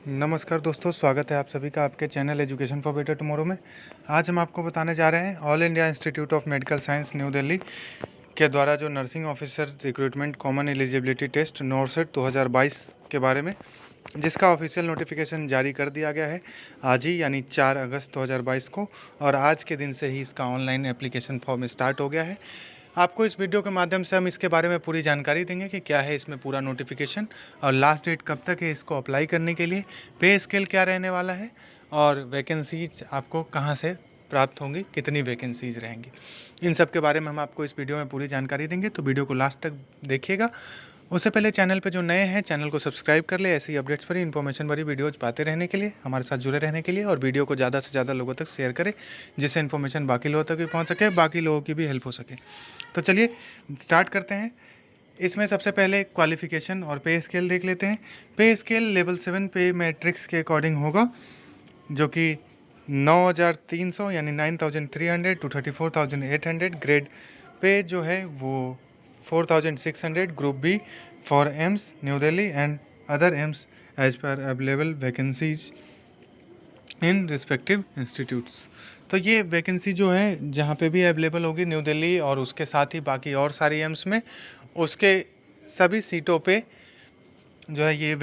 नमस्कार दोस्तों, स्वागत है आप सभी का आपके channel education for better tomorrow में। आज हम आपको बताने जा रहे हैं All India Institute of Medical Science New Delhi के द्वारा जो nursing officer recruitment common eligibility test NORCET 2022 के बारे में, जिसका ऑफिशियल नोटिफिकेशन जारी कर दिया गया है आज ही यानी 4 अगस्त 2022 को। और आज के दिन से ही इसका ऑनलाइन एप्लीकेशन फॉर्म स्टार्ट हो गया है। आपको इस वीडियो के माध्यम से हम इसके बारे में पूरी जानकारी देंगे कि क्या है इसमें पूरा नोटिफिकेशन और लास्ट डेट कब तक है इसको अप्लाई करने के लिए, पे स्केल क्या रहने वाला है और वैकेंसीज आपको कहां से प्राप्त होंगी, कितनी वैकेंसीज रहेंगी, इन सब के बारे में हम आपको इस वीडियो में पूरी जानकारी देंगे। तो वीडियो को लास्ट तक देखिएगा। उससे पहले चैनल पर जो नए हैं चैनल को सब्सक्राइब कर ले, ऐसी अपडेट्स पर इन्फॉर्मेशन भरी वीडियोज पाते रहने के लिए, हमारे साथ जुड़े रहने के लिए, और वीडियो को ज़्यादा से ज़्यादा लोगों तक शेयर करें जिससे इन्फॉर्मेशन बाकी लोगों तक भी पहुंच सके, बाकी लोगों की भी हेल्प हो सके। तो चलिए स्टार्ट करते हैं। इसमें सबसे पहले क्वालिफिकेशन और पे स्केल देख लेते हैं। पे स्केल लेवल 7 पे मैट्रिक्स के अकॉर्डिंग होगा, जो कि 9,300 यानी 9,300 टू 34,800। ग्रेड पे जो है वो 4,600। Group B for AIIMS New Delhi and other AIIMS as per available vacancies in respective institutes. तो ये वैकेंसी जो है जहाँ पे भी अवेलेबल होगी न्यू दिल्ली और उसके साथ ही बाकी और सारी एम्स में, उसके सभी सीटों पे जो है ये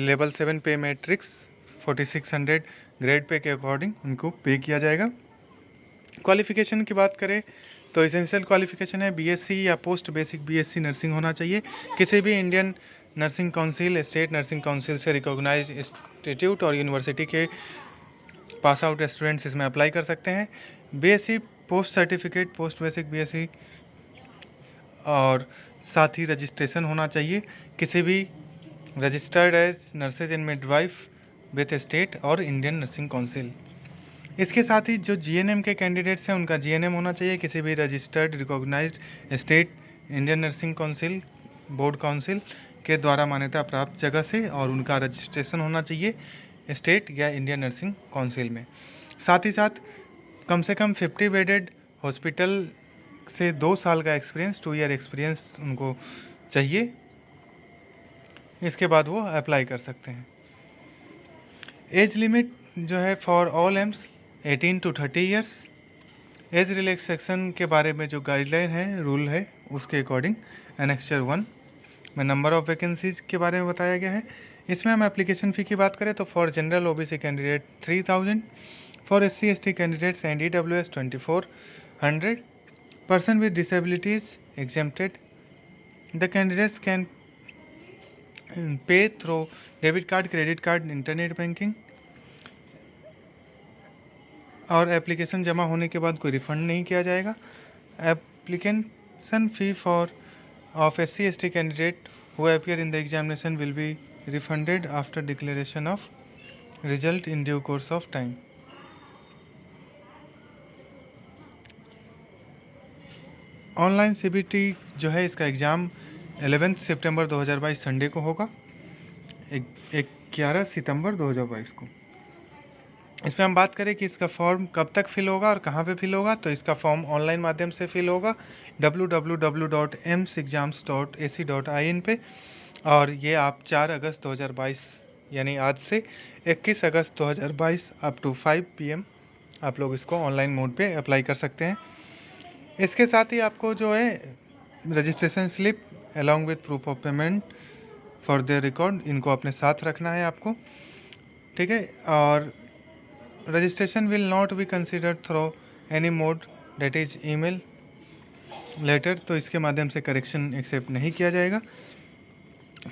लेवल 7 पे मैट्रिक्स 4,600 ग्रेड पे के अकॉर्डिंग उनको पे किया जाएगा। क्वालिफिकेशन की बात करें तो एसेंशियल क्वालिफिकेशन है बीएससी या पोस्ट बेसिक बीएससी नर्सिंग होना चाहिए। किसी भी Indian nursing council, state nursing council से रिकॉग्नाइज इंस्टीट्यूट और यूनिवर्सिटी के पास आउट स्टूडेंट्स इसमें अप्लाई कर सकते हैं। BSc post certificate, post basic BSc, और साथ ही रजिस्ट्रेशन होना चाहिए किसी भी registered as nurses and midwife with state और इंडियन नर्सिंग काउंसिल। इसके साथ ही जो जीएनएम के कैंडिडेट्स हैं उनका जीएनएम होना चाहिए किसी भी registered recognised state, Indian nursing council, board council के द्वारा मान्यता प्राप्त जगह से, और उनका रजिस्ट्रेशन होना चाहिए स्टेट या इंडियन नर्सिंग काउंसिल में। साथ ही साथ कम से कम 50 बेडेड हॉस्पिटल से 2 साल का एक्सपीरियंस, 2 ईयर एक्सपीरियंस उनको चाहिए। इसके बाद वो अप्लाई कर सकते हैं। एज लिमिट जो है for all AIIMS 18 to 30 years. Age relaxation के बारे में जो गाइडलाइन है, रूल है, उसके अकॉर्डिंग एनेक्चर 1 में नंबर ऑफ वैकेंसीज के बारे में बताया गया है। इसमें हम एप्लीकेशन फ़ी की बात करें तो for general OBC candidate 3,000, for SC ST candidates and EWS 2,400, person with disabilities exempted. The candidates can pay through debit card, credit card, internet banking, और एप्लीकेशन जमा होने के बाद कोई रिफंड नहीं किया जाएगा। Application fee for of SC ST candidate who appear in the examination will be refunded after declaration of result in due course of time. Online CBT जो है इसका एग्ज़ाम 11 सितंबर 2022 संडे को होगा, 11 सितंबर 2022 को। इसमें हम बात करें कि इसका फॉर्म कब तक फिल होगा और कहाँ पे फिल होगा, तो इसका फॉर्म ऑनलाइन माध्यम से फिल होगा www.emsexams.ac.in पे, और ये आप 4 अगस्त 2022 यानी आज से 21 अगस्त 2022 अप टू 5 PM आप लोग इसको ऑनलाइन मोड पे अप्लाई कर सकते हैं। इसके साथ ही आपको जो है registration slip along with proof of payment for their record, इनको अपने साथ रखना है आपको, ठीक है। और registration will not be considered through any mode date is email letter, तो इसके माध्यम से करेक्शन एक्सेप्ट नहीं किया जाएगा।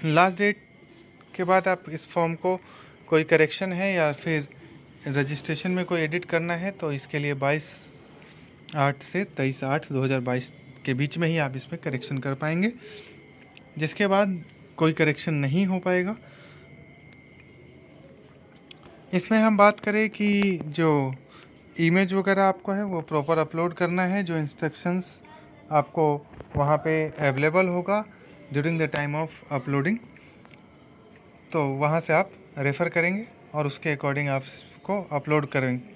लास्ट डेट के बाद आप इस फॉर्म को कोई करेक्शन है या फिर रजिस्ट्रेशन में कोई एडिट करना है तो इसके लिए 22/8 से 23/8/2022 के बीच में ही आप इसमें करेक्शन कर पाएंगे, जिसके बाद कोई करेक्शन नहीं हो पाएगा। इसमें हम बात करें कि जो इमेज वगैरह आपको है वो प्रॉपर अपलोड करना है, जो इंस्ट्रक्शंस आपको वहाँ पे अवेलेबल होगा during the time of uploading, तो वहाँ से आप रेफ़र करेंगे और उसके अकॉर्डिंग आप इसको अपलोड करेंगे।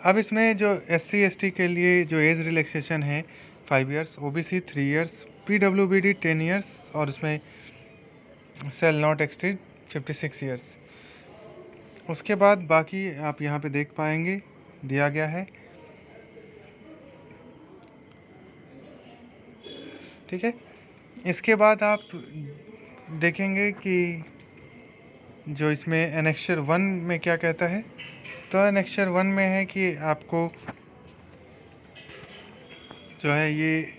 अब इसमें जो SC ST के लिए जो एज रिलैक्सेशन है 5 years, OBC 3 years, PWBD 10 years, और उसमें सेल नॉट एक्सटीड 56 ईयर्स। उसके बाद बाकी आप यहाँ पे देख पाएंगे दिया गया है, ठीक है। इसके बाद आप देखेंगे कि जो इसमें एनेक्चर 1 में क्या कहता है। तो एनेक्चर 1 में है कि आपको जो है ये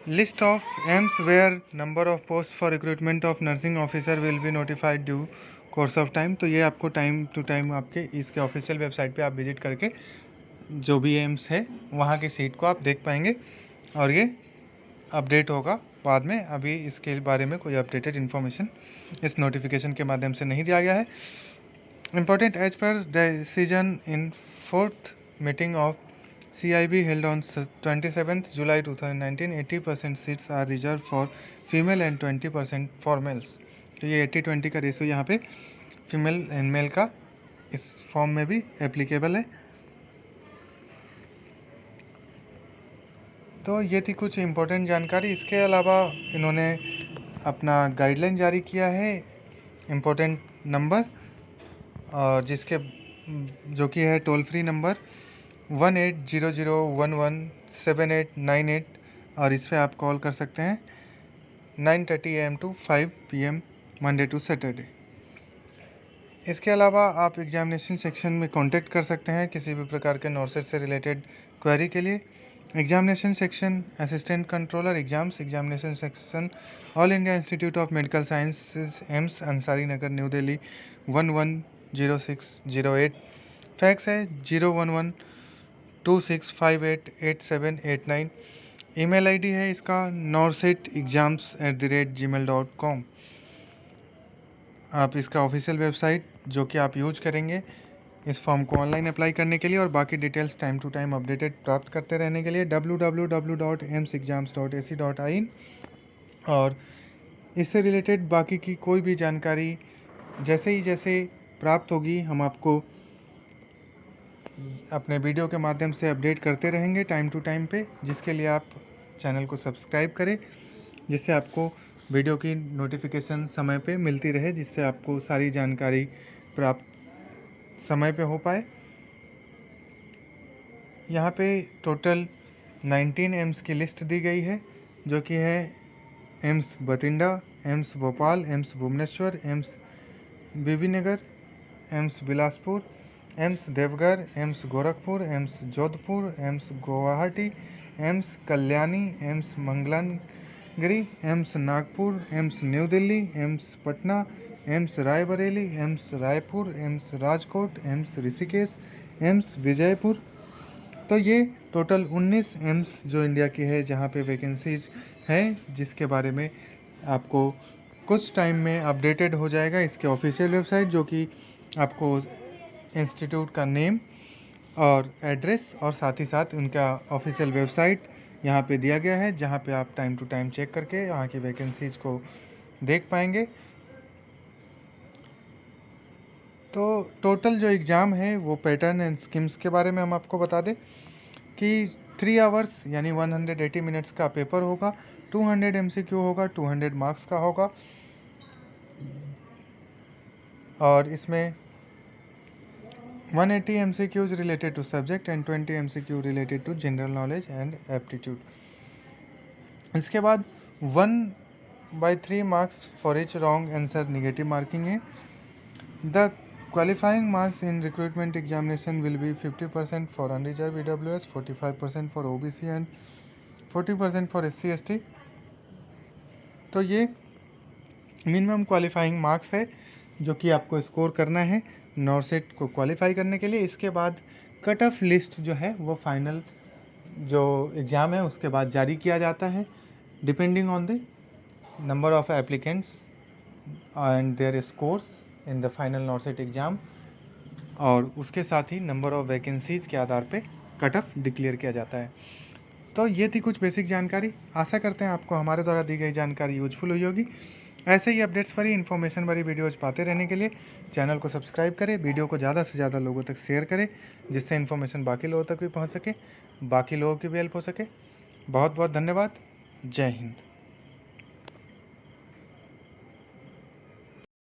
list of AIIMS where number of post for recruitment of nursing officer will be notified due course of time. तो ये आपको टाइम टू टाइम आपके इसके ऑफिशियल वेबसाइट पे आप विजिट करके जो भी एम्स है वहाँ की सीट को आप देख पाएंगे और ये अपडेट होगा बाद में। अभी इसके बारे में कोई अपडेटेड इन्फॉर्मेशन इस नोटिफिकेशन के माध्यम से नहीं दिया गया है। Important as per decision in 4th meeting of CIB held on 27th July 2019, 80% seats are reserve for female and 20% for males. तो ये 80-20 का रेशो यहाँ पे फीमेल एंड मेल का इस फॉर्म में भी एप्लीकेबल है। तो ये थी कुछ इम्पोर्टेंट जानकारी। इसके अलावा इन्होंने अपना गाइडलाइन जारी किया है इम्पोर्टेंट नंबर, और जिसके जो कि है टोल फ्री नंबर 1800117898, और इस पर आप कॉल कर सकते हैं 9:30 AM to 5 PM Monday to Saturday. इसके अलावा आप एग्जामिनेशन सेक्शन में कांटेक्ट कर सकते हैं किसी भी प्रकार के नॉर्सेट से रिलेटेड क्वेरी के लिए। Examination section assistant controller exams, examination section all India Institute of medical sciences AIIMS Ansari Nagar new Delhi 110608। Fax है 01126588789। ईमेल आईडी है इसका norsetexams@gmail.com। आप इसका ऑफिशियल वेबसाइट जो कि आप यूज करेंगे इस फॉर्म को ऑनलाइन अप्लाई करने के लिए और बाकी details time to time updated प्राप्त करते रहने के लिए www.emsexams.ac.in। और इससे रिलेटेड बाकी की कोई भी जानकारी जैसे प्राप्त होगी हम आपको अपने वीडियो के माध्यम से अपडेट करते रहेंगे टाइम टू टाइम पे, जिसके लिए आप चैनल को सब्सक्राइब करें, जिससे आपको वीडियो की नोटिफिकेशन समय पे मिलती रहे, जिससे आपको सारी जानकारी प्राप्त समय पे हो पाए। यहाँ पे टोटल 19 एम्स की लिस्ट दी गई है, जो कि है एम्स बठिंडा, एम्स भोपाल, एम्स भुवनेश्वर, एम्स बीबीनगर, एम्स बिलासपुर, एम्स देवघर, एम्स गोरखपुर, एम्स जोधपुर, एम्स गुवाहाटी, एम्स कल्याणी, एम्स मंगलगिरी, एम्स नागपुर, एम्स न्यू दिल्ली, एम्स पटना, एम्स रायबरेली, एम्स रायपुर, एम्स राजकोट, एम्स ऋषिकेश, एम्स विजयपुर। तो ये टोटल 19 एम्स जो इंडिया की है जहाँ पे वैकेंसीज हैं, जिसके बारे में आपको कुछ टाइम में अपडेटेड हो जाएगा इसके ऑफिशियल वेबसाइट, जो कि आपको इंस्टीट्यूट का नेम और एड्रेस और साथ ही साथ उनका ऑफिशियल वेबसाइट यहाँ पे दिया गया है, जहाँ पे आप टाइम टू टाइम चेक करके यहाँ की वैकेंसीज को देख पाएंगे। तो टोटल जो एग्ज़ाम है वो पैटर्न एंड स्कीम्स के बारे में हम आपको बता दें कि 3 आवर्स यानी 180 मिनट्स का पेपर होगा, 200 MCQ होगा, 200 मार्क्स का होगा, और इसमें 180 MCQs related to subject and 20 MCQ related to general knowledge and aptitude। इसके बाद 1/3 marks for each wrong answer negative marking है। The qualifying marks in recruitment examination will be 50% for unreserved EWS, 45% for OBC and 40% for SC/ST। तो ये minimum qualifying marks है जो कि आपको score करना है नॉर्सेट को क्वालिफाई करने के लिए। इसके बाद कट ऑफ लिस्ट जो है वो फाइनल जो एग्ज़ाम है उसके बाद जारी किया जाता है, depending on the number of applicants and their scores in the final NORCET exam, और उसके साथ ही नंबर ऑफ वैकेंसीज़ के आधार पे कट ऑफ डिक्लेयर किया जाता है। तो ये थी कुछ बेसिक जानकारी। आशा करते हैं आपको हमारे द्वारा दी गई जानकारी यूजफुल हुई होगी। ऐसे ही अपडेट्स भरी इन्फॉर्मेशन भरी वीडियोज़ पाते रहने के लिए चैनल को सब्सक्राइब करें, वीडियो को ज़्यादा से ज़्यादा लोगों तक शेयर करें, जिससे इन्फॉर्मेशन बाकी लोगों तक भी पहुंच सके, बाकी लोगों की भी हेल्प हो सके। बहुत बहुत धन्यवाद। जय हिंद।